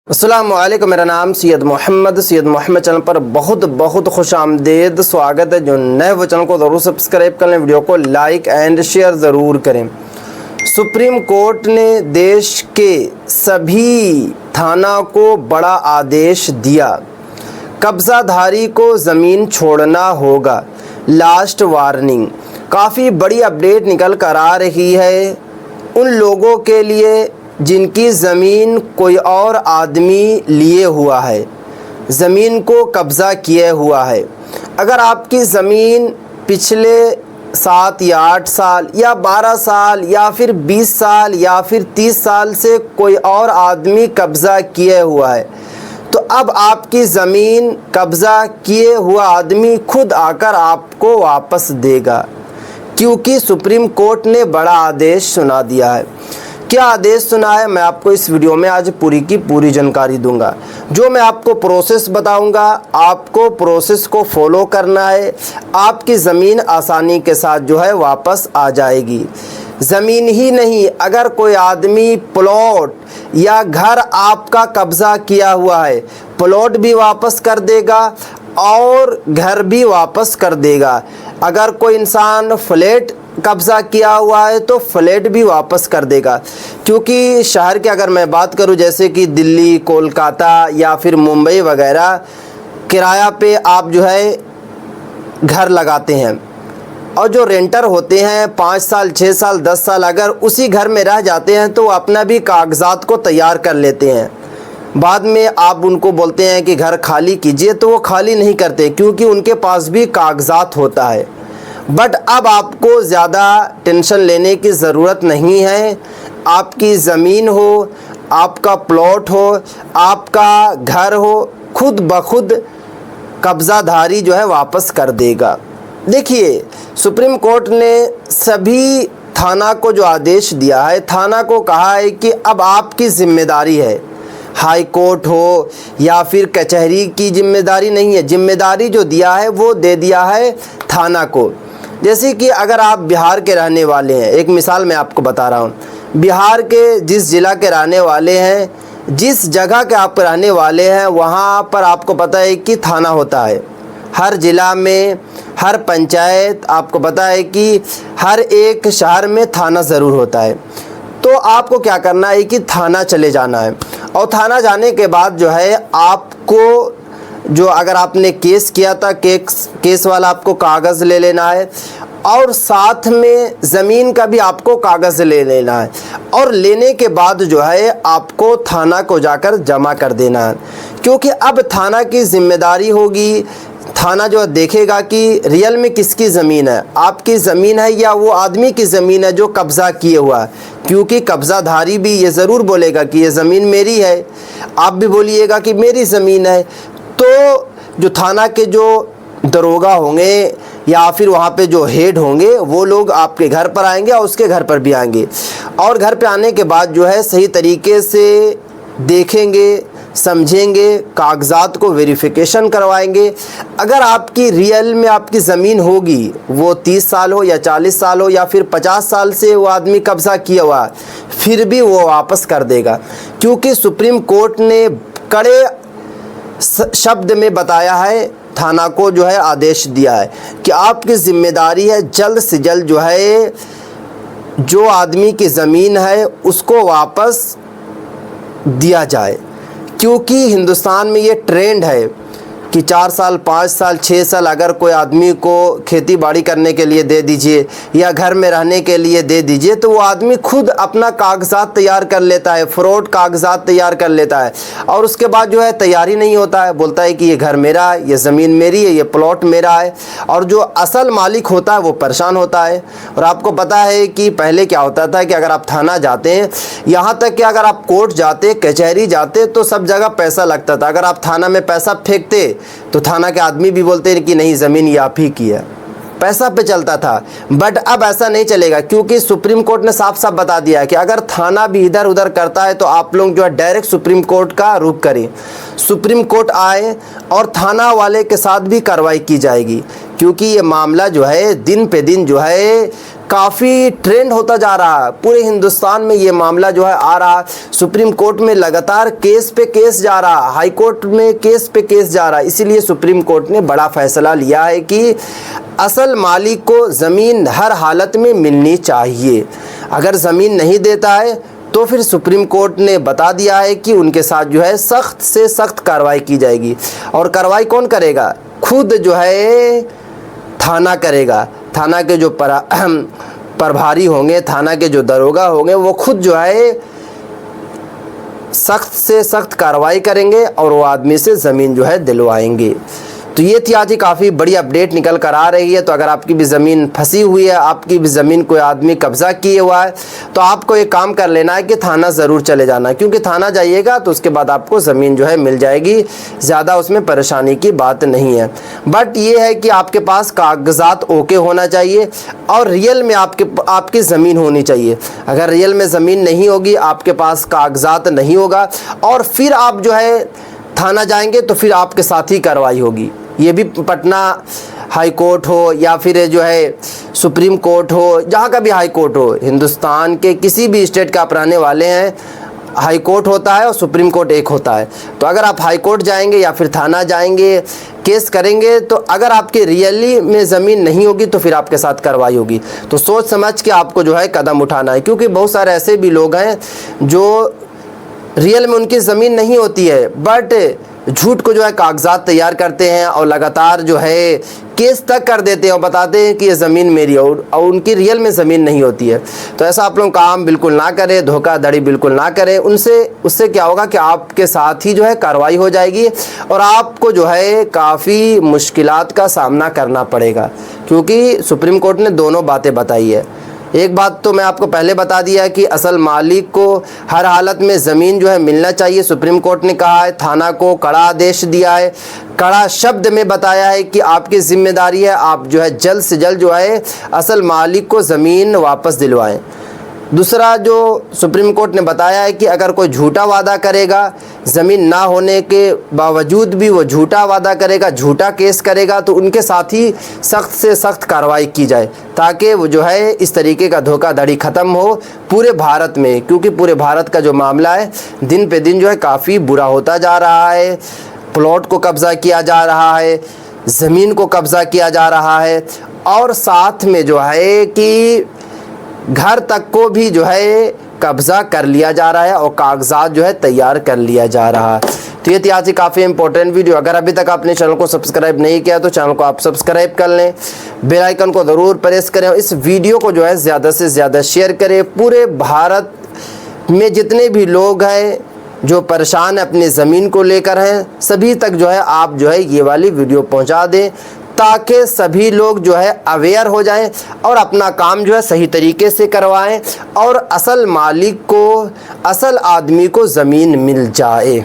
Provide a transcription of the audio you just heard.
अस्सलाम वालेकुम। मेरा नाम सैयद मोहम्मद चैनल पर बहुत बहुत खुश आमदेद स्वागत है। जो नए वो चैनल को ज़रूर सब्सक्राइब कर लें, वीडियो को लाइक एंड शेयर ज़रूर करें। सुप्रीम कोर्ट ने देश के सभी थाना को बड़ा आदेश दिया, कब्ज़ाधारी को ज़मीन छोड़ना होगा, लास्ट वार्निंग। काफ़ी बड़ी अपडेट निकल कर आ रही है उन लोगों के लिए जिनकी ज़मीन कोई और आदमी लिए हुआ है, ज़मीन को कब्ज़ा किए हुआ है। अगर आपकी ज़मीन पिछले 7 या 8 साल या 12 साल या फिर 20 साल या फिर 30 साल से कोई और आदमी कब्ज़ा किए हुआ है, तो अब आपकी ज़मीन कब्ज़ा किए हुआ आदमी खुद आकर आपको वापस देगा, क्योंकि सुप्रीम कोर्ट ने बड़ा आदेश सुना दिया है। क्या आदेश सुना है, मैं आपको इस वीडियो में आज पूरी की पूरी जानकारी दूंगा। जो मैं आपको प्रोसेस बताऊंगा, आपको प्रोसेस को फॉलो करना है, आपकी ज़मीन आसानी के साथ जो है वापस आ जाएगी। ज़मीन ही नहीं, अगर कोई आदमी प्लॉट या घर आपका कब्ज़ा किया हुआ है, प्लॉट भी वापस कर देगा और घर भी वापस कर देगा। अगर कोई इंसान फ्लैट कब्ज़ा किया हुआ है तो फ्लैट भी वापस कर देगा, क्योंकि शहर की अगर मैं बात करूं, जैसे कि दिल्ली, कोलकाता या फिर मुंबई वगैरह, किराया पे आप जो है घर लगाते हैं और जो रेंटर होते हैं 5 साल 6 साल 10 साल अगर उसी घर में रह जाते हैं तो अपना भी कागजात को तैयार कर लेते हैं। बाद में आप उनको बोलते हैं कि घर खाली कीजिए, तो वो खाली नहीं करते, क्योंकि उनके पास भी कागजात होता है। बट अब आपको ज़्यादा टेंशन लेने की ज़रूरत नहीं है। आपकी ज़मीन हो, आपका प्लॉट हो, आपका घर हो, खुद ब खुद कब्ज़ाधारी जो है वापस कर देगा। देखिए, सुप्रीम कोर्ट ने सभी थाना को जो आदेश दिया है, थाना को कहा है कि अब आपकी ज़िम्मेदारी है। हाई कोर्ट हो या फिर कचहरी की ज़िम्मेदारी नहीं है, ज़िम्मेदारी जो दिया है वो दे दिया है थाना को। जैसे कि अगर आप बिहार के रहने वाले हैं, एक मिसाल मैं आपको बता रहा हूँ, बिहार के जिस ज़िला के रहने वाले हैं, जिस जगह के आप रहने वाले हैं, वहाँ पर आपको पता है कि थाना होता है। हर ज़िला में, हर पंचायत, आपको पता है कि हर एक शहर में थाना ज़रूर होता है। तो आपको क्या करना है कि थाना चले जाना है, और थाना जाने के बाद जो है आपको, जो अगर आपने केस किया था, केस वाला आपको कागज़ ले लेना है, और साथ में ज़मीन का भी आपको कागज़ ले लेना है, और लेने के बाद जो है आपको थाना को जाकर जमा कर देना है, क्योंकि अब थाना की ज़िम्मेदारी होगी। थाना जो देखेगा कि रियल में किसकी ज़मीन है, आपकी ज़मीन है या वो आदमी की ज़मीन है जो कब्ज़ा किए हुआ है, क्योंकि कब्ज़ाधारी भी ये ज़रूर बोलेगा कि ये ज़मीन मेरी है, आप भी बोलिएगा कि मेरी ज़मीन है। तो जो थाना के जो दरोगा होंगे या फिर वहाँ पे जो हेड होंगे, वो लोग आपके घर पर आएंगे और उसके घर पर भी आएंगे, और घर पे आने के बाद जो है सही तरीके से देखेंगे, समझेंगे, कागजात को वेरिफिकेशन करवाएंगे। अगर आपकी रियल में आपकी ज़मीन होगी, वो 30 साल हो या 40 साल हो या फिर 50 साल से वो आदमी कब्ज़ा किया हुआ, फिर भी वो वापस कर देगा, क्योंकि सुप्रीम कोर्ट ने कड़े शब्द में बताया है, थाना को जो है आदेश दिया है कि आपकी ज़िम्मेदारी है जल्द से जल्द जो है जो आदमी की ज़मीन है उसको वापस दिया जाए, क्योंकि हिंदुस्तान में ये ट्रेंड है कि 4 साल 5 साल 6 साल अगर कोई आदमी को खेती बाड़ी करने के लिए दे दीजिए या घर में रहने के लिए दे दीजिए, तो वो आदमी खुद अपना कागजात तैयार कर लेता है, फ्रॉड कागजात तैयार कर लेता है, और उसके बाद जो है तैयारी नहीं होता है, बोलता है कि ये घर मेरा है, ये ज़मीन मेरी है, ये प्लॉट मेरा है, और जो असल मालिक होता है वो परेशान होता है। और आपको पता है कि पहले क्या होता था कि अगर आप थाना जाते हैं, यहाँ तक कि अगर आप कोर्ट जाते, कचहरी जाते, तो सब जगह पैसा लगता था। अगर आप थाना में पैसा फेंकते तो थाना के आदमी भी बोलते हैं कि नहीं, ज़मीन ये आप ही की है, पैसा पे चलता था। बट अब ऐसा नहीं चलेगा, क्योंकि सुप्रीम कोर्ट ने साफ साफ बता दिया है कि अगर थाना भी इधर उधर करता है तो आप लोग जो है डायरेक्ट सुप्रीम कोर्ट का रुख करें, सुप्रीम कोर्ट आए और थाना वाले के साथ भी कार्रवाई की जाएगी, क्योंकि ये मामला जो है दिन पे दिन जो है काफ़ी ट्रेंड होता जा रहा है। पूरे हिंदुस्तान में ये मामला जो है आ रहा है। सुप्रीम कोर्ट में लगातार केस पे केस जा रहा है, हाई कोर्ट में केस पे केस जा रहा है। इसीलिए सुप्रीम कोर्ट ने बड़ा फैसला लिया है कि असल मालिक को ज़मीन हर हालत में मिलनी चाहिए। अगर ज़मीन नहीं देता है तो फिर सुप्रीम कोर्ट ने बता दिया है कि उनके साथ जो है सख्त से सख्त कार्रवाई की जाएगी। और कार्रवाई कौन करेगा? खुद जो है थाना करेगा। थाना के जो प्रभारी होंगे, थाना के जो दरोगा होंगे, वो खुद जो है सख्त से सख्त कार्रवाई करेंगे और वो आदमी से ज़मीन जो है दिलवाएंगे। तो ये थी आज ही काफ़ी बड़ी अपडेट निकल कर आ रही है। तो अगर आपकी भी ज़मीन फंसी हुई है, आपकी भी ज़मीन कोई आदमी कब्ज़ा किए हुआ है, तो आपको एक काम कर लेना है कि थाना ज़रूर चले जाना, क्योंकि थाना जाइएगा तो उसके बाद आपको ज़मीन जो है मिल जाएगी। ज़्यादा उसमें परेशानी की बात नहीं है। बट ये है कि आपके पास कागजात ओके होना चाहिए और रियल में आपकी ज़मीन होनी चाहिए। अगर रियल में ज़मीन नहीं होगी, आपके पास कागजात नहीं होगा और फिर आप जो है थाना जाएंगे तो फिर आपके साथ ही कार्रवाई होगी। ये भी पटना हाई कोर्ट हो या फिर जो है सुप्रीम कोर्ट हो, जहाँ का भी हाई कोर्ट हो, हिंदुस्तान के किसी भी स्टेट का आप रहने वाले हैं, हाई कोर्ट होता है और सुप्रीम कोर्ट एक होता है। तो अगर आप हाई कोर्ट जाएंगे या फिर थाना जाएंगे, केस करेंगे, तो अगर आपके रियली में ज़मीन नहीं होगी तो फिर आपके साथ कार्रवाई होगी। तो सोच समझ के आपको जो है कदम उठाना है, क्योंकि बहुत सारे ऐसे भी लोग हैं जो रियल में उनकी ज़मीन नहीं होती है, बट झूठ को जो है कागजात तैयार करते हैं और लगातार जो है केस तक कर देते हैं और बताते हैं कि ये ज़मीन मेरी है और उनकी रियल में ज़मीन नहीं होती है। तो ऐसा आप लोग काम बिल्कुल ना करें, धोखाधड़ी बिल्कुल ना करें। उससे क्या होगा कि आपके साथ ही जो है कार्रवाई हो जाएगी और आपको जो है काफ़ी मुश्किलात का सामना करना पड़ेगा, क्योंकि सुप्रीम कोर्ट ने दोनों बातें बताई है। एक बात तो मैं आपको पहले बता दिया है कि असल मालिक को हर हालत में ज़मीन जो है मिलना चाहिए, सुप्रीम कोर्ट ने कहा है। थाना को कड़ा आदेश दिया है, कड़ा शब्द में बताया है कि आपकी जिम्मेदारी है, आप जो है जल्द से जल्द जो है असल मालिक को ज़मीन वापस दिलवाएं। दूसरा जो सुप्रीम कोर्ट ने बताया है कि अगर कोई झूठा वादा करेगा, ज़मीन ना होने के बावजूद भी वो झूठा वादा करेगा, झूठा केस करेगा, तो उनके साथ ही सख्त से सख्त कार्रवाई की जाए, ताकि वो जो है इस तरीके का धोखाधड़ी ख़त्म हो पूरे भारत में। क्योंकि पूरे भारत का जो मामला है दिन पे दिन जो है काफ़ी बुरा होता जा रहा है। प्लॉट को कब्ज़ा किया जा रहा है, ज़मीन को कब्ज़ा किया जा रहा है और साथ में जो है कि घर तक को भी जो है कब्ज़ा कर लिया जा रहा है और कागजात जो है तैयार कर लिया जा रहा है। तो ये थी आज की काफ़ी इंपॉर्टेंट वीडियो। अगर अभी तक आपने चैनल को सब्सक्राइब नहीं किया तो चैनल को आप सब्सक्राइब कर लें, बेल आइकन को ज़रूर प्रेस करें और इस वीडियो को जो है ज़्यादा से ज़्यादा शेयर करें। पूरे भारत में जितने भी लोग हैं जो परेशान अपनी ज़मीन को लेकर हैं, सभी तक जो है आप जो है ये वाली वीडियो पहुँचा दें, ताकि सभी लोग जो है अवेयर हो जाएं और अपना काम जो है सही तरीके से करवाएं और असल मालिक को, असल आदमी को ज़मीन मिल जाए।